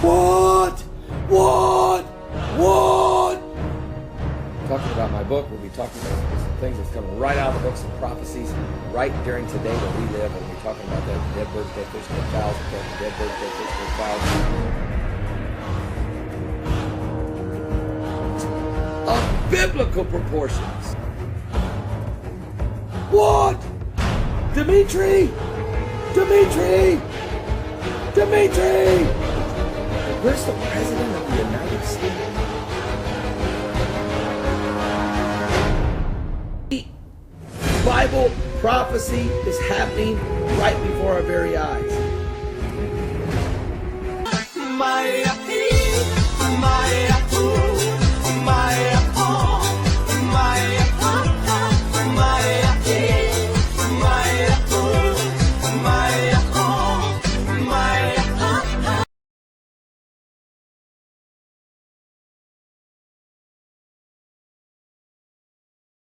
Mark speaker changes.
Speaker 1: What? What? What?
Speaker 2: Talking about my book, we'll be talking about some things that's coming right out of the books and prophecies right during today that we live. And we're talking about that dead birds, dead fish, dead fowls, dead birds, dead fish, dead fowls. Of biblical proportions.
Speaker 1: What? Dimitri! Dimitri! Dimitri!
Speaker 2: Where's the President of the United States? Bible prophecy is happening right before our very eyes.
Speaker 3: My